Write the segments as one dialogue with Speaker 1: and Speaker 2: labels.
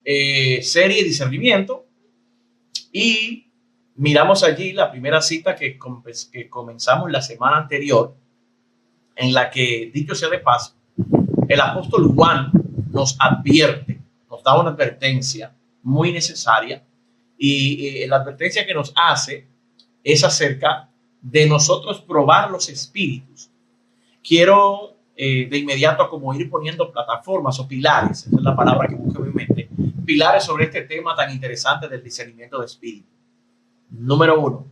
Speaker 1: serie Discernimiento, y miramos allí la primera cita que comenzamos la semana anterior, en la que, dicho sea de paso, el apóstol Juan nos advierte, nos da una advertencia muy necesaria, y la advertencia que nos hace es acerca de nosotros probar los espíritus. Quiero de inmediato como ir poniendo plataformas o pilares, esa es la palabra que busco en mi mente, pilares sobre este tema tan interesante del discernimiento de espíritu. Número uno,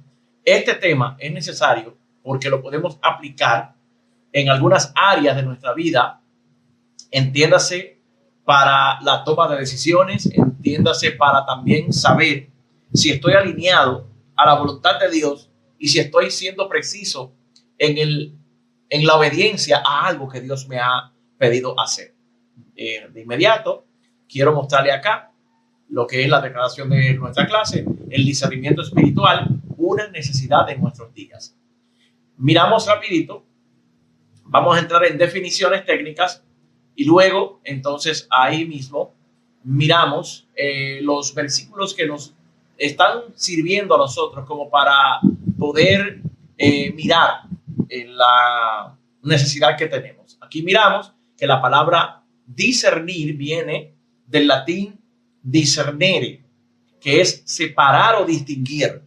Speaker 1: este tema es necesario porque lo podemos aplicar en algunas áreas de nuestra vida, entiéndase para la toma de decisiones, entiéndase para también saber si estoy alineado a la voluntad de Dios y si estoy siendo preciso en la obediencia a algo que Dios me ha pedido hacer. De inmediato, quiero mostrarle acá lo que es la declaración de nuestra clase, el discernimiento espiritual, una necesidad de nuestros días. Miramos rapidito, vamos a entrar en definiciones técnicas y luego, entonces, ahí mismo miramos los versículos que nos están sirviendo a nosotros como para poder mirar la necesidad que tenemos. Aquí miramos que la palabra discernir viene del latín discernere, que es separar o distinguir.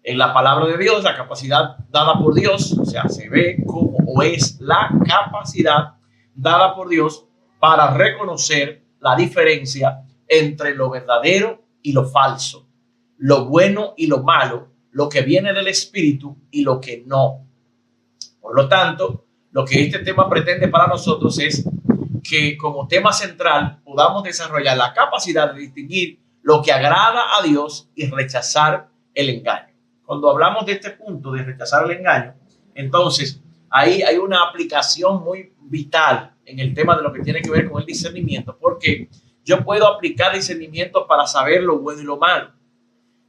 Speaker 1: En la palabra de Dios, la capacidad dada por Dios, o sea, se ve como o es la capacidad dada por Dios para reconocer la diferencia entre lo verdadero y lo falso, lo bueno y lo malo, lo que viene del espíritu y lo que no. Por lo tanto, lo que este tema pretende para nosotros es que como tema central podamos desarrollar la capacidad de distinguir lo que agrada a Dios y rechazar el engaño. Cuando hablamos de este punto de rechazar el engaño, entonces ahí hay una aplicación muy vital en el tema de lo que tiene que ver con el discernimiento, porque yo puedo aplicar discernimiento para saber lo bueno y lo malo,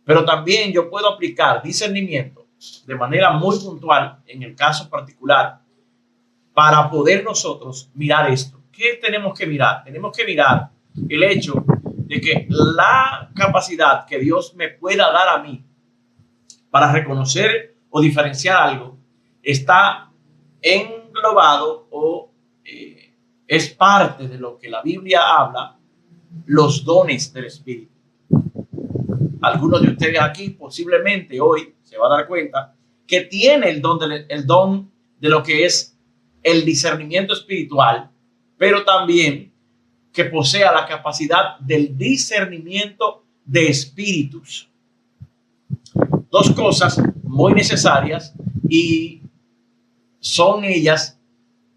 Speaker 1: pero también yo puedo aplicar discernimiento de manera muy puntual en el caso particular para poder nosotros mirar esto. ¿Qué tenemos que mirar? Tenemos que mirar el hecho de que la capacidad que Dios me pueda dar a mí para reconocer o diferenciar algo está englobado o es parte de lo que la Biblia habla, los dones del Espíritu. Algunos de ustedes aquí posiblemente hoy se va a dar cuenta que tiene el don de lo que es el discernimiento espiritual, pero también que posea la capacidad del discernimiento de espíritus. Dos cosas muy necesarias y son ellas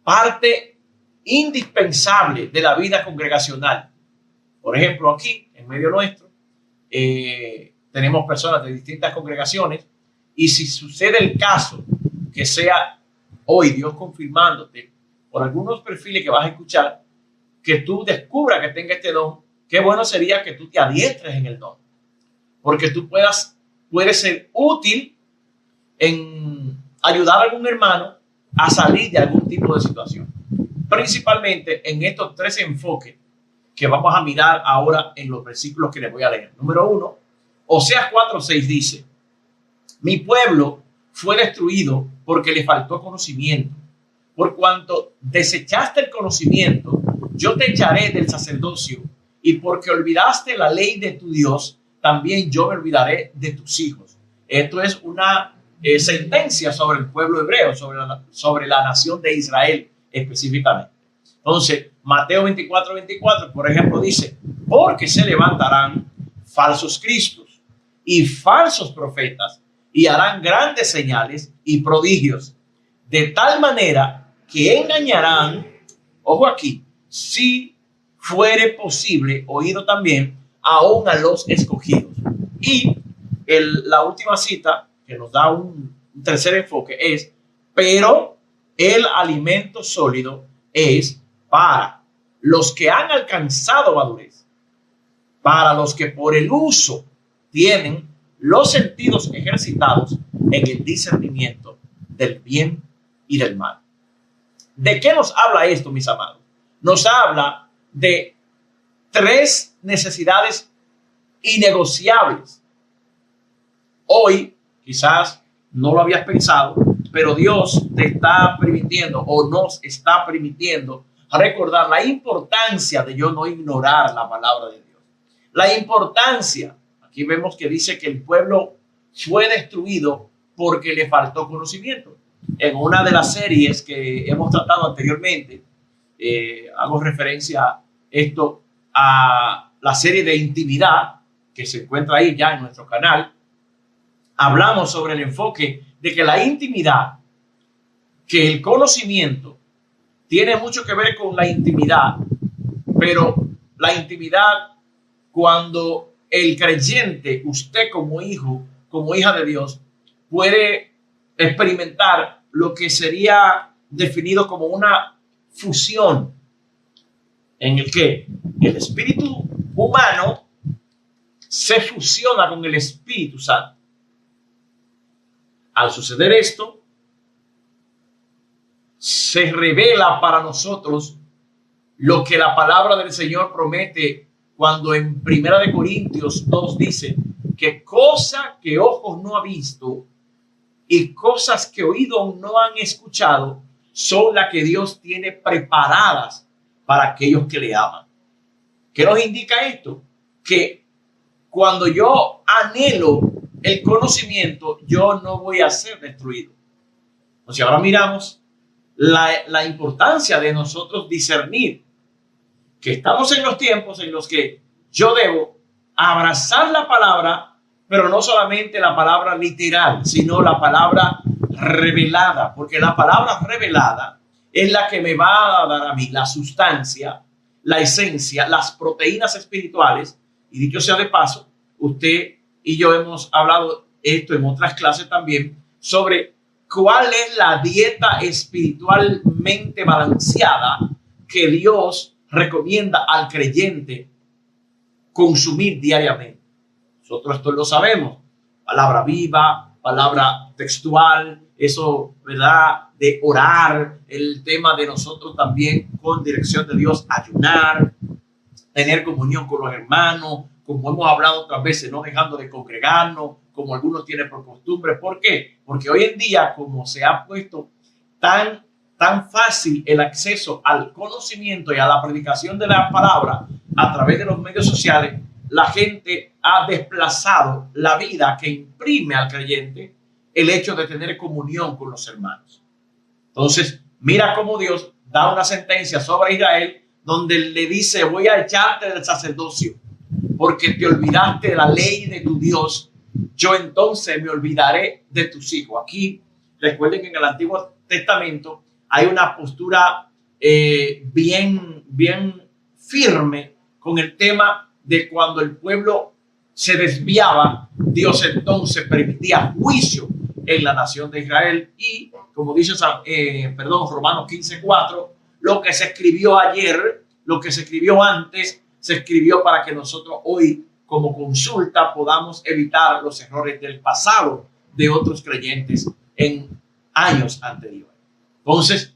Speaker 1: parte indispensable de la vida congregacional. Por ejemplo, aquí en medio nuestro tenemos personas de distintas congregaciones y si sucede el caso que sea hoy Dios confirmándote por algunos perfiles que vas a escuchar que tú descubras que tenga este don, qué bueno sería que tú te adiestres en el don, porque tú puedes ser útil en ayudar a algún hermano a salir de algún tipo de situación, principalmente en estos tres enfoques que vamos a mirar ahora en los versículos que les voy a leer. Número uno, Oseas 4:6 dice: mi pueblo fue destruido porque le faltó conocimiento. Por cuanto desechaste el conocimiento, yo te echaré del sacerdocio, y porque olvidaste la ley de tu Dios, también yo me olvidaré de tus hijos. Esto es una sentencia sobre el pueblo hebreo, sobre la nación de Israel específicamente. Entonces, Mateo 24:24, por ejemplo, dice: porque se levantarán falsos cristos y falsos profetas y harán grandes señales y prodigios, de tal manera que engañarán, ojo aquí, si fuere posible, oído también, aún a los escogidos. Y la última cita que nos da un tercer enfoque es: pero el alimento sólido es para los que han alcanzado madurez, para los que por el uso tienen los sentidos ejercitados en el discernimiento del bien y del mal. ¿De qué nos habla esto, mis amados? Nos habla de tres necesidades innegociables. Hoy, quizás no lo habías pensado, pero Dios te está permitiendo o nos está permitiendo recordar la importancia de yo no ignorar la palabra de Dios. La importancia, aquí vemos que dice que el pueblo fue destruido porque le faltó conocimiento. En una de las series que hemos tratado anteriormente, hago referencia a esto, a la serie de intimidad que se encuentra ahí ya en nuestro canal. Hablamos sobre el enfoque de que la intimidad, que el conocimiento tiene mucho que ver con la intimidad, pero la intimidad, cuando el creyente, usted como hijo, como hija de Dios, puede experimentar lo que sería definido como una fusión en el que el espíritu humano se fusiona con el Espíritu Santo. Al suceder esto, se revela para nosotros lo que la palabra del Señor promete cuando en Primera de Corintios 2 dice que cosa que ojos no ha visto y cosas que oídos no han escuchado son las que Dios tiene preparadas para aquellos que le aman. ¿Qué nos indica esto? Que cuando yo anhelo el conocimiento, yo no voy a ser destruido. O sea, ahora miramos la importancia de nosotros discernir que estamos en los tiempos en los que yo debo abrazar la palabra, pero no solamente la palabra literal, sino la palabra revelada, porque la palabra revelada es la que me va a dar a mí la sustancia, la esencia, las proteínas espirituales. Y dicho sea de paso, usted y yo hemos hablado esto en otras clases también sobre cuál es la dieta espiritualmente balanceada que Dios recomienda al creyente consumir diariamente. Nosotros esto lo sabemos. Palabra viva, palabra textual, eso, ¿verdad? De orar, el tema de nosotros también con dirección de Dios, ayunar, tener comunión con los hermanos, como hemos hablado otras veces, no dejando de congregarnos, como algunos tienen por costumbre. ¿Por qué? Porque hoy en día, como se ha puesto tan fácil el acceso al conocimiento y a la predicación de la palabra a través de los medios sociales, la gente ha desplazado la vida que imprime al creyente el hecho de tener comunión con los hermanos. Entonces, mira cómo Dios da una sentencia sobre Israel donde le dice: voy a echarte del sacerdocio porque te olvidaste de la ley de tu Dios. Yo entonces me olvidaré de tus hijos. Aquí, recuerden que en el Antiguo Testamento hay una postura bien firme con el tema de cuando el pueblo se desviaba, Dios entonces permitía juicio en la nación de Israel. Y como dice Romanos 15:4, lo que se escribió ayer, lo que se escribió antes, se escribió para que nosotros hoy como consulta podamos evitar los errores del pasado de otros creyentes en años anteriores. Entonces,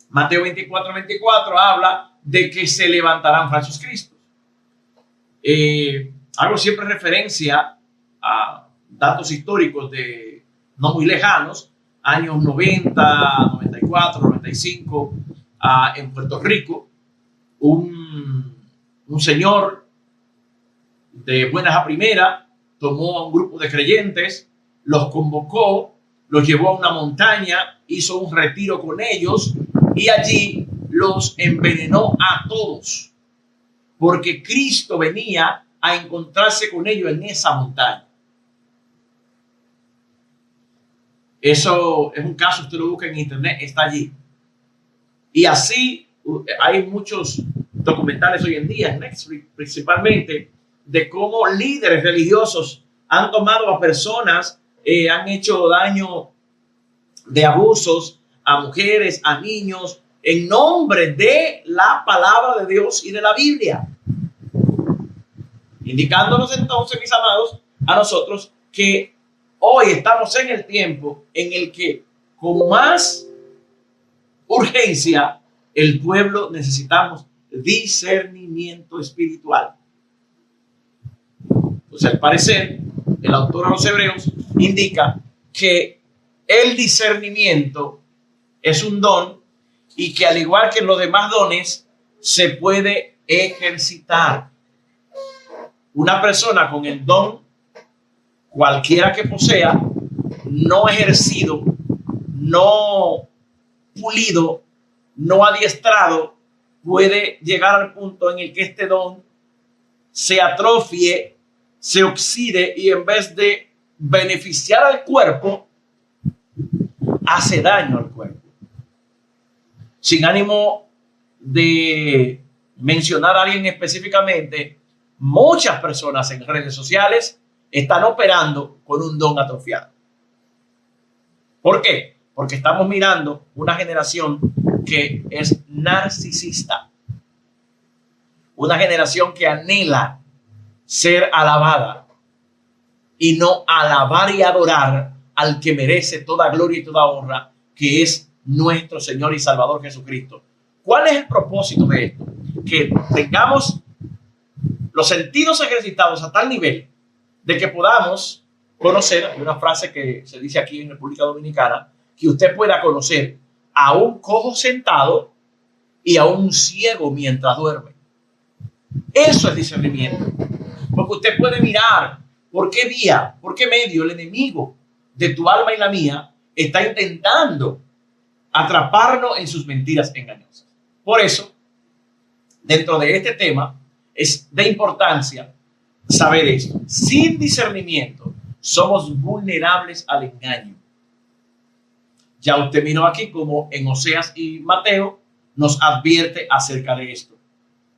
Speaker 1: Mateo 24:24 habla de que se levantarán falsos cristos. Hago siempre referencia a datos históricos de no muy lejanos, años 90, 94, 95, en Puerto Rico, un señor de buenas a primera tomó a un grupo de creyentes, los convocó, los llevó a una montaña, hizo un retiro con ellos y allí los envenenó a todos, porque Cristo venía a encontrarse con ellos en esa montaña. Eso es un caso, usted lo busca en internet, está allí. Y así hay muchos documentales hoy en día, en Netflix principalmente, de cómo líderes religiosos han tomado a personas, han hecho daño de abusos a mujeres, a niños, en nombre de la palabra de Dios y de la Biblia. Indicándonos entonces, mis amados, a nosotros que hoy estamos en el tiempo en el que con más urgencia el pueblo necesitamos discernimiento espiritual. Entonces, al parecer, el autor a los Hebreos indica que el discernimiento es un don y que al igual que los demás dones, se puede ejercitar. Una persona con el don, cualquiera que posea, no ejercido, no pulido, no adiestrado, puede llegar al punto en el que este don se atrofie, se oxide y en vez de beneficiar al cuerpo, hace daño al cuerpo. Sin ánimo de mencionar a alguien específicamente, muchas personas en redes sociales están operando con un don atrofiado. ¿Por qué? Porque estamos mirando una generación que es narcisista. Una generación que anhela ser alabada y no alabar y adorar al que merece toda gloria y toda honra, que es nuestro Señor y Salvador Jesucristo. ¿Cuál es el propósito de esto? Que tengamos los sentidos ejercitados a tal nivel de que podamos conocer, hay una frase que se dice aquí en República Dominicana, que usted pueda conocer a un cojo sentado y a un ciego mientras duerme. Eso es discernimiento. Porque usted puede mirar por qué vía, por qué medio el enemigo de tu alma y la mía está intentando atraparnos en sus mentiras engañosas. Por eso, dentro de este tema, es de importancia saber esto. Sin discernimiento, somos vulnerables al engaño. Ya usted miró aquí como en Oseas y Mateo nos advierte acerca de esto.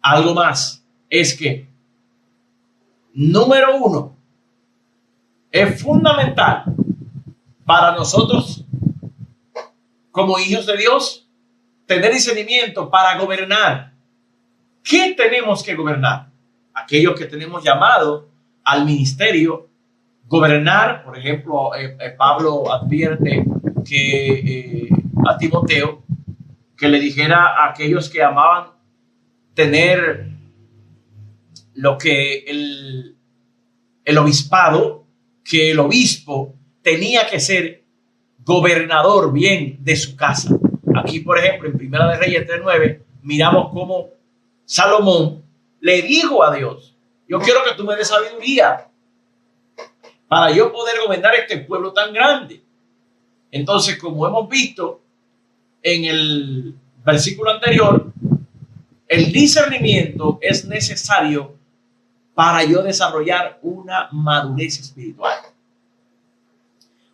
Speaker 1: Algo más es que, número uno, es fundamental para nosotros como hijos de Dios tener discernimiento para gobernar. ¿Qué tenemos que gobernar? Aquellos que tenemos llamado al ministerio, gobernar, por ejemplo, Pablo advierte que a Timoteo que le dijera a aquellos que amaban tener lo que el obispado, que el obispo tenía que ser gobernador bien de su casa. Aquí, por ejemplo, en Primera de Reyes 3:9, miramos cómo Salomón le dijo a Dios: yo quiero que tú me des sabiduría para yo poder gobernar este pueblo tan grande. Entonces, como hemos visto en el versículo anterior, el discernimiento es necesario para yo desarrollar una madurez espiritual.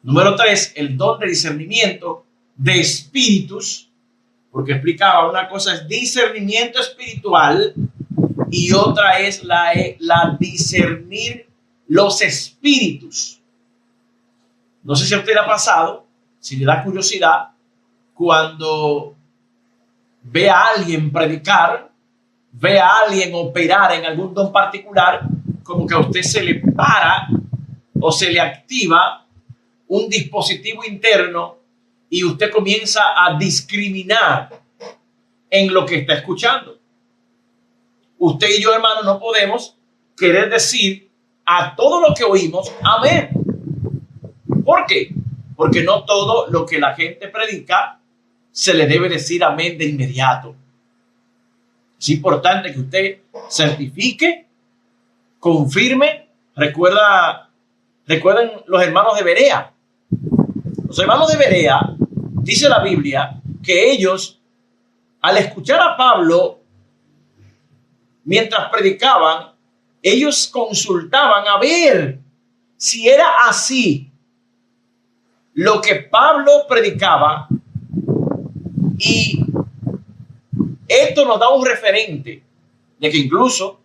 Speaker 1: Número 3, el don de discernimiento de espíritus, porque explicaba, una cosa es discernimiento espiritual y otra es la discernir los espíritus. No sé si a usted le ha pasado, si le da curiosidad, cuando ve a alguien predicar, ve a alguien operar en algún don particular, como que a usted se le para o se le activa un dispositivo interno y usted comienza a discriminar en lo que está escuchando. Usted y yo, hermano, no podemos querer decir a todo lo que oímos amén. ¿Por qué? Porque no todo lo que la gente predica se le debe decir amén de inmediato. Es importante que usted certifique, confirme. Recuerden los hermanos de Berea. Los hermanos de Berea, dice la Biblia, que ellos, al escuchar a Pablo, mientras predicaban, ellos consultaban a ver si era así lo que Pablo predicaba, y esto nos da un referente de que incluso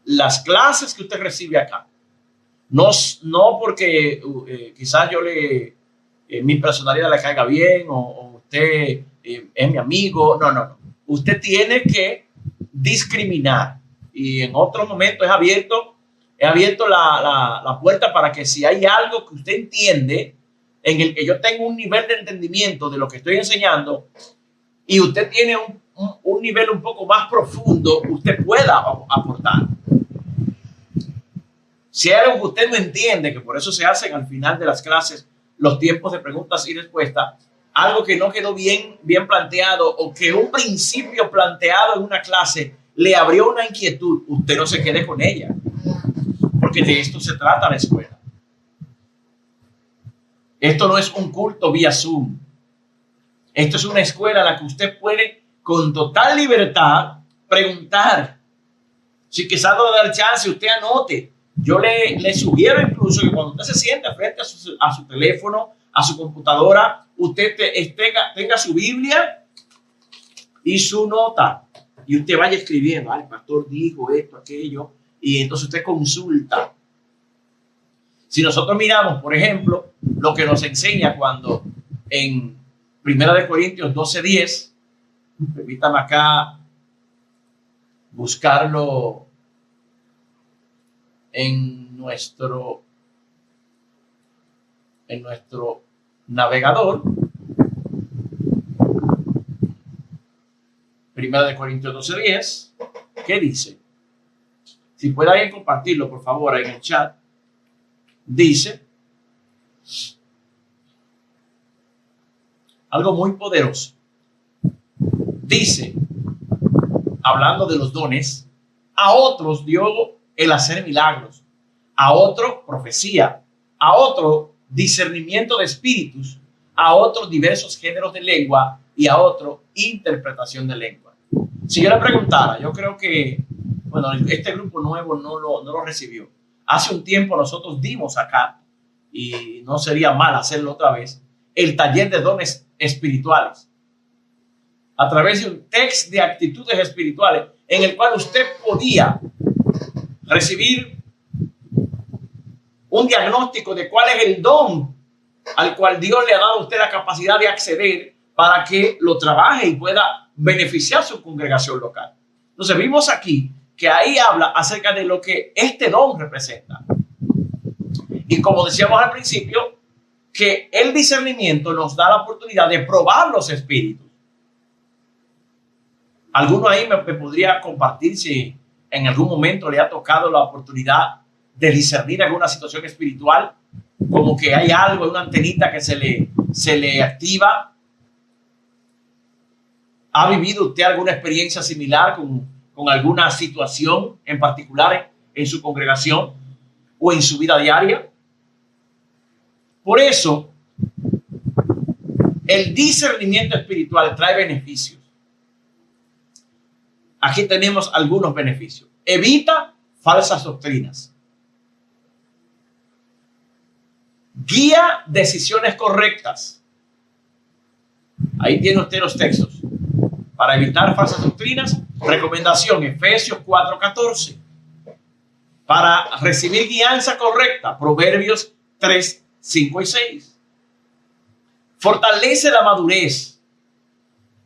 Speaker 1: las clases que usted recibe acá, no porque quizás yo mi personalidad le caiga bien o usted es mi amigo, no. Usted tiene que discriminar, y en otros momentos he abierto la puerta para que si hay algo que usted entiende en el que yo tengo un nivel de entendimiento de lo que estoy enseñando, y usted tiene un nivel un poco más profundo, usted pueda aportar. Si hay algo que usted no entiende, que por eso se hacen al final de las clases los tiempos de preguntas y respuestas, algo que no quedó bien planteado o que un principio planteado en una clase le abrió una inquietud, usted no se quede con ella, porque de esto se trata la escuela. Esto no es un culto vía Zoom. Esto es una escuela en la que usted puede con total libertad preguntar. Si quizás no da el chance, usted anote. Yo le sugiero incluso que cuando usted se sienta frente a su teléfono, a su computadora, usted tenga su Biblia y su nota. Y usted vaya escribiendo, el pastor dijo esto, aquello, y entonces usted consulta. Si nosotros miramos, por ejemplo, lo que nos enseña cuando en 1 Corintios 12:10, permítame acá buscarlo en nuestro navegador. 1 Corintios 12:10, ¿qué dice? Si puede alguien compartirlo, por favor, ahí en el chat. Dice algo muy poderoso. Dice, hablando de los dones, a otros dio el hacer milagros, a otro profecía, a otro discernimiento de espíritus, a otros diversos géneros de lengua y a otro interpretación de lengua. Si yo le preguntara, yo creo que, bueno, este grupo nuevo no lo recibió. Hace un tiempo nosotros dimos acá, y no sería mal hacerlo otra vez, el taller de dones espirituales. A través de un test de actitudes espirituales en el cual usted podía recibir un diagnóstico de cuál es el don al cual Dios le ha dado a usted la capacidad de acceder para que lo trabaje y pueda beneficiar su congregación local. Entonces vimos aquí que ahí habla acerca de lo que este don representa. Y como decíamos al principio, que el discernimiento nos da la oportunidad de probar los espíritus. ¿Alguno ahí me podría compartir si en algún momento le ha tocado la oportunidad de discernir alguna situación espiritual? Como que hay algo, una antenita que se le activa. ¿Ha vivido usted alguna experiencia similar con alguna situación en particular en su congregación o en su vida diaria? Por eso, el discernimiento espiritual trae beneficios. Aquí tenemos algunos beneficios. Evita falsas doctrinas. Guía decisiones correctas. Ahí tiene usted los textos. Para evitar falsas doctrinas, recomendación Efesios 4:14. Para recibir guianza correcta, Proverbios 3:5 y 6. Fortalece la madurez,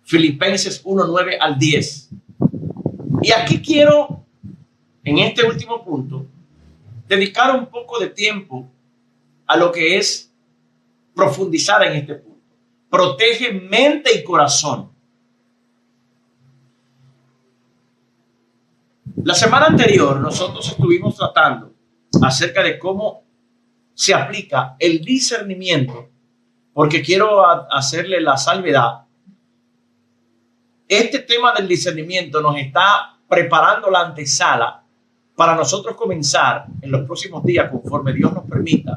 Speaker 1: Filipenses 1:9 al 10. Y aquí quiero, en este último punto, dedicar un poco de tiempo a lo que es profundizar en este punto. Protege mente y corazón. La semana anterior nosotros estuvimos tratando acerca de cómo se aplica el discernimiento, porque quiero hacerle la salvedad. Este tema del discernimiento nos está preparando la antesala para nosotros comenzar en los próximos días, conforme Dios nos permita,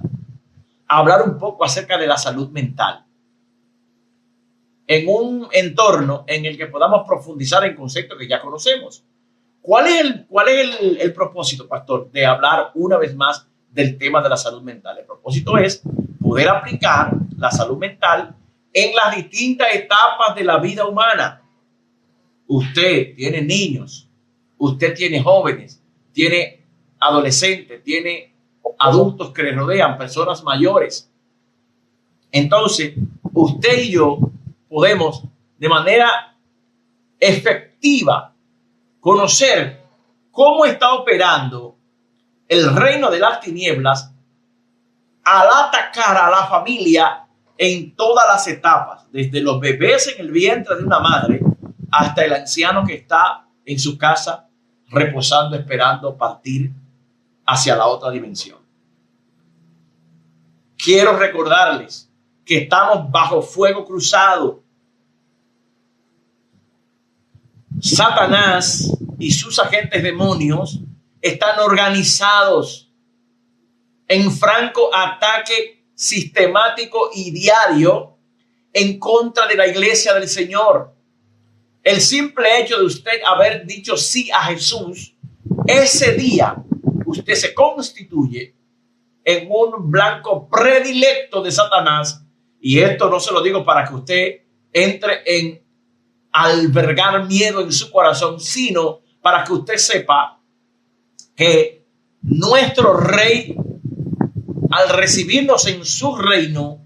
Speaker 1: a hablar un poco acerca de la salud mental. En un entorno en el que podamos profundizar en conceptos que ya conocemos. ¿Cuál es el propósito, pastor, de hablar una vez más del tema de la salud mental? El propósito es poder aplicar la salud mental en las distintas etapas de la vida humana. Usted tiene niños, usted tiene jóvenes, tiene adolescentes, tiene adultos que le rodean, personas mayores. Entonces, usted y yo podemos de manera efectiva conocer cómo está operando el reino de las tinieblas al atacar a la familia en todas las etapas, desde los bebés en el vientre de una madre hasta el anciano que está en su casa reposando, esperando partir hacia la otra dimensión. Quiero recordarles que estamos bajo fuego cruzado. Satanás y sus agentes demonios están organizados en franco ataque sistemático y diario en contra de la iglesia del Señor. El simple hecho de usted haber dicho sí a Jesús, ese día usted se constituye en un blanco predilecto de Satanás. Y esto no se lo digo para que usted entre en albergar miedo en su corazón, sino para que usted sepa que nuestro rey, al recibirnos en su reino,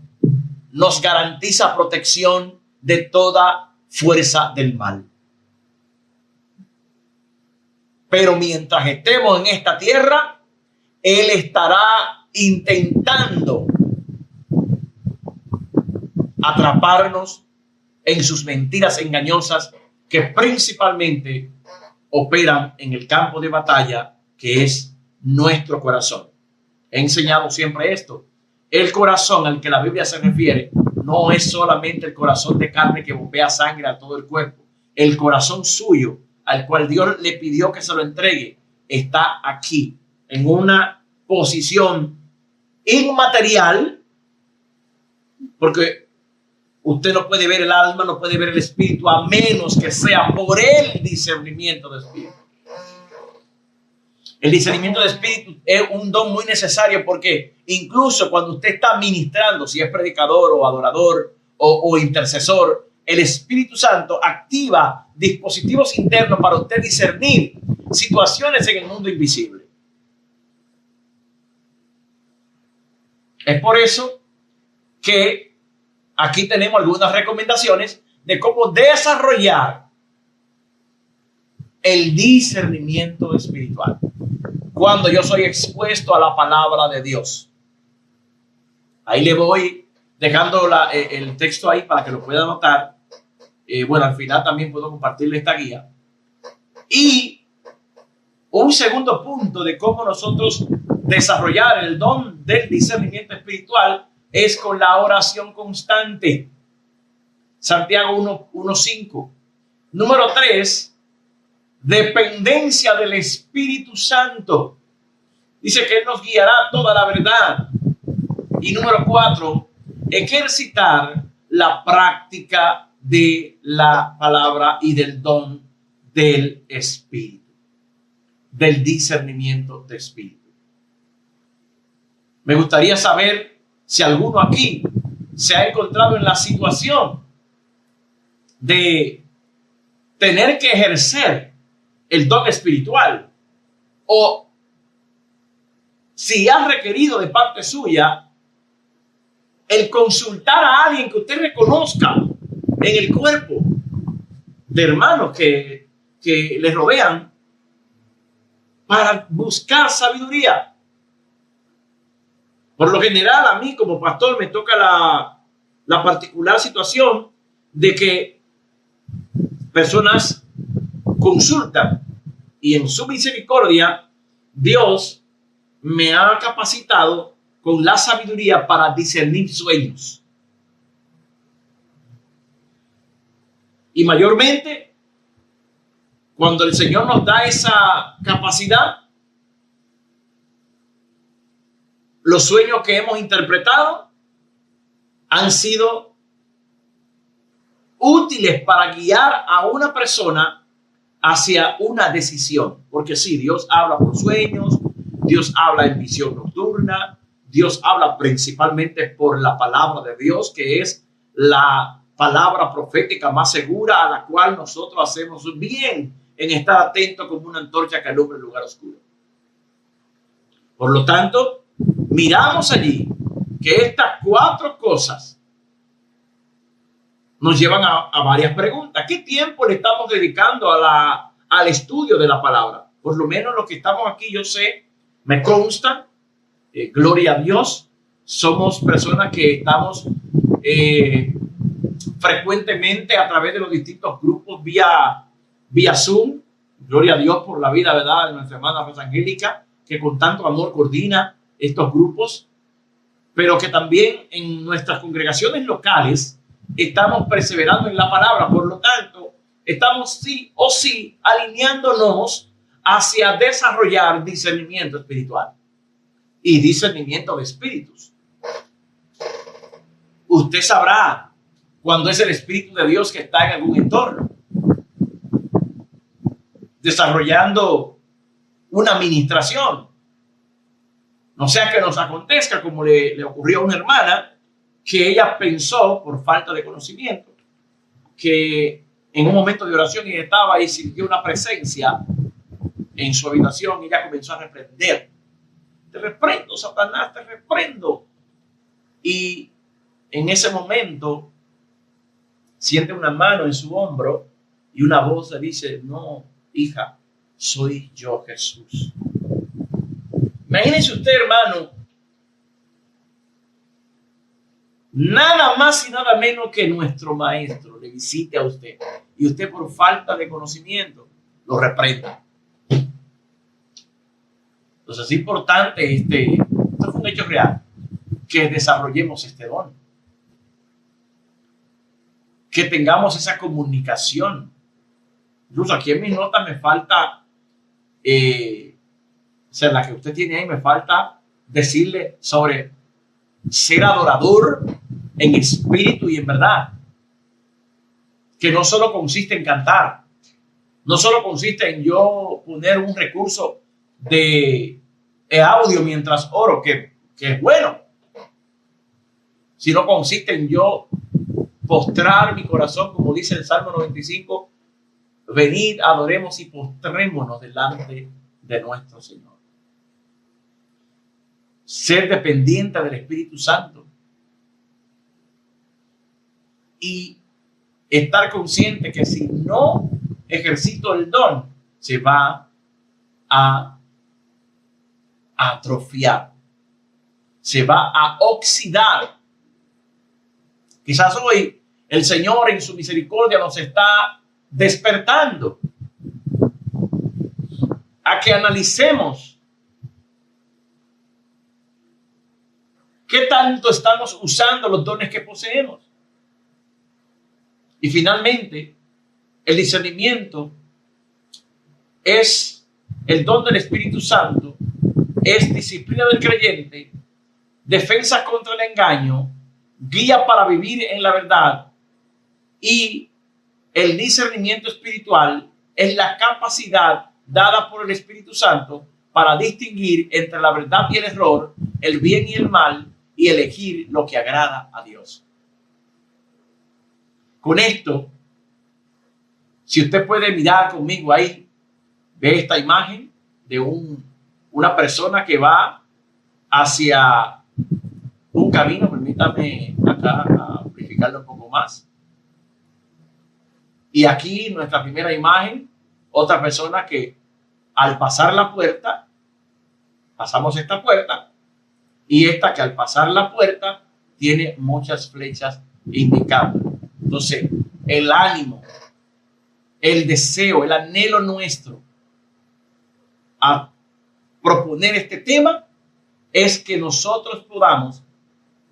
Speaker 1: nos garantiza protección de toda fuerza del mal. Pero mientras estemos en esta tierra, él estará intentando atraparnos en sus mentiras engañosas que principalmente operan en el campo de batalla que es nuestro corazón. He enseñado siempre esto. El corazón al que la Biblia se refiere no es solamente el corazón de carne que bombea sangre a todo el cuerpo. El corazón suyo, al cual Dios le pidió que se lo entregue, está aquí, en una posición inmaterial, porque usted no puede ver el alma, no puede ver el espíritu, a menos que sea por el discernimiento de espíritu. El discernimiento de espíritu es un don muy necesario, porque incluso cuando usted está ministrando, si es predicador o adorador o intercesor, el Espíritu Santo activa dispositivos internos para usted discernir situaciones en el mundo invisible. Es por eso que aquí tenemos algunas recomendaciones de cómo desarrollar el discernimiento espiritual cuando yo soy expuesto a la palabra de Dios. Ahí le voy dejando el texto ahí para que lo pueda anotar. Bueno, al final también puedo compartirle esta guía. Y un segundo punto de cómo nosotros desarrollar el don del discernimiento espiritual es con la oración constante. Santiago 1:5. Número 3, dependencia del Espíritu Santo. Dice que Él nos guiará toda la verdad. Y número 4, ejercitar la práctica de la palabra y del don del Espíritu, del discernimiento de Espíritu. Me gustaría saber si alguno aquí se ha encontrado en la situación de tener que ejercer el don espiritual, o si ha requerido de parte suya el consultar a alguien que usted reconozca en el cuerpo de hermanos que le rodean para buscar sabiduría. Por lo general, a mí como pastor me toca la particular situación de que personas consultan, y en su misericordia Dios me ha capacitado con la sabiduría para discernir sueños. Y mayormente, cuando el Señor nos da esa capacidad, los sueños que hemos interpretado han sido útiles para guiar a una persona hacia una decisión. Porque sí, Dios habla por sueños, Dios habla en visión nocturna, Dios habla principalmente por la palabra de Dios, que es la palabra profética más segura, a la cual nosotros hacemos bien en estar atentos como una antorcha que alumbra el lugar oscuro. Por lo tanto, miramos allí que estas 4 cosas nos llevan a varias preguntas. ¿Qué tiempo le estamos dedicando al estudio de la palabra? Por lo menos los que estamos aquí, yo sé, me consta, gloria a Dios, somos personas que estamos frecuentemente a través de los distintos grupos vía Zoom. Gloria a Dios por la vida, ¿verdad?, de nuestra hermana Rosa Angélica, que con tanto amor coordina estos grupos, pero que también en nuestras congregaciones locales estamos perseverando en la palabra. Por lo tanto, estamos sí o sí alineándonos hacia desarrollar discernimiento espiritual y discernimiento de espíritus. Usted sabrá cuando es el Espíritu de Dios que está en algún entorno, desarrollando una administración. No sea que nos acontezca como le ocurrió a una hermana, que ella pensó, por falta de conocimiento, que en un momento de oración ella estaba y sintió una presencia en su habitación y ella comenzó a reprender. Te reprendo, Satanás, te reprendo. Y en ese momento siente una mano en su hombro y una voz le dice: no, hija, soy yo, Jesús. Imagínese usted, hermano, nada más y nada menos que nuestro maestro le visite a usted y usted por falta de conocimiento lo reprenda. Entonces es importante, esto es un hecho real, que desarrollemos este don, que tengamos esa comunicación. Incluso aquí en mis notas me falta, o sea, la que usted tiene ahí, me falta decirle sobre ser adorador en espíritu y en verdad, que no solo consiste en cantar, no solo consiste en yo poner un recurso de audio mientras oro, que es bueno, sino consiste en yo postrar mi corazón, como dice el Salmo 95, venid, adoremos y postrémonos delante de nuestro Señor. Ser dependiente del Espíritu Santo y estar consciente que si no ejercito el don, se va a atrofiar, se va a oxidar. Quizás hoy el Señor en su misericordia nos está despertando a que analicemos qué tanto estamos usando los dones que poseemos. Y finalmente, el discernimiento es el don del Espíritu Santo, es disciplina del creyente, defensa contra el engaño, guía para vivir en la verdad, y el discernimiento espiritual es la capacidad dada por el Espíritu Santo para distinguir entre la verdad y el error, el bien y el mal, y elegir lo que agrada a Dios. Con esto, si usted puede mirar conmigo ahí, ve esta imagen de una persona que va hacia un camino. Permítame acá amplificarlo un poco más. Y aquí nuestra primera imagen, otra persona que al pasar la puerta, pasamos esta puerta, y esta que al pasar la puerta tiene muchas flechas indicando. Entonces, el ánimo, el deseo, el anhelo nuestro a proponer este tema es que nosotros podamos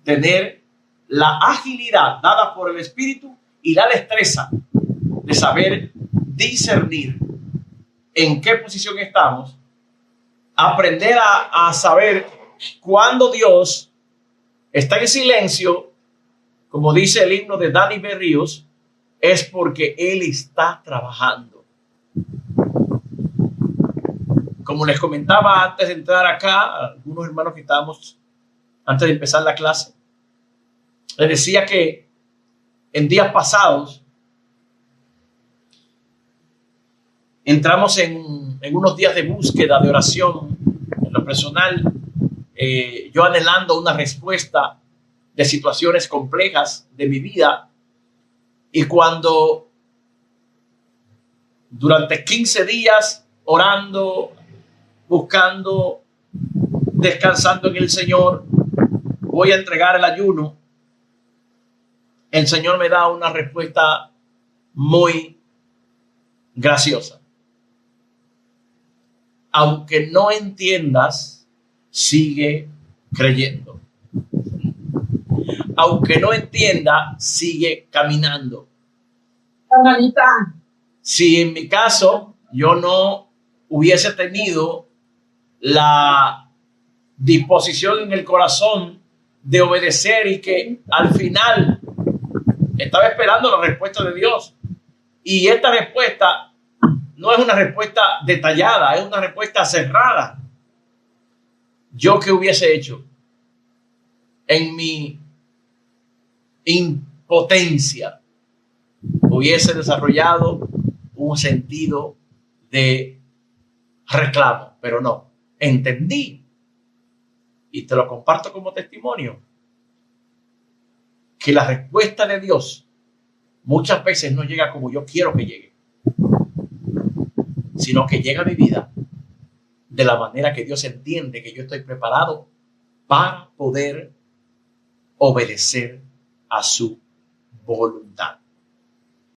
Speaker 1: tener la agilidad dada por el Espíritu y la destreza de saber discernir en qué posición estamos, aprender a saber cuándo Dios está en silencio, como dice el himno de Dani Berríos, es porque Él está trabajando. Como les comentaba antes de entrar acá, algunos hermanos que estábamos antes de empezar la clase, les decía que en días pasados entramos en unos días de búsqueda, de oración. En lo personal, yo anhelando una respuesta de situaciones complejas de mi vida, y cuando durante 15 días orando, buscando, descansando en el Señor, voy a entregar el ayuno, el Señor me da una respuesta muy graciosa. Aunque no entiendas, sigue creyendo. Aunque no entienda, sigue caminando. Si en mi caso yo no hubiese tenido la disposición en el corazón de obedecer y que al final estaba esperando la respuesta de Dios, y esta respuesta no es una respuesta detallada, es una respuesta cerrada, ¿yo qué hubiese hecho? En mi impotencia hubiese desarrollado un sentido de reclamo, pero no, entendí, y te lo comparto como testimonio, que la respuesta de Dios muchas veces no llega como yo quiero que llegue, sino que llega a mi vida de la manera que Dios entiende que yo estoy preparado para poder obedecer a su voluntad.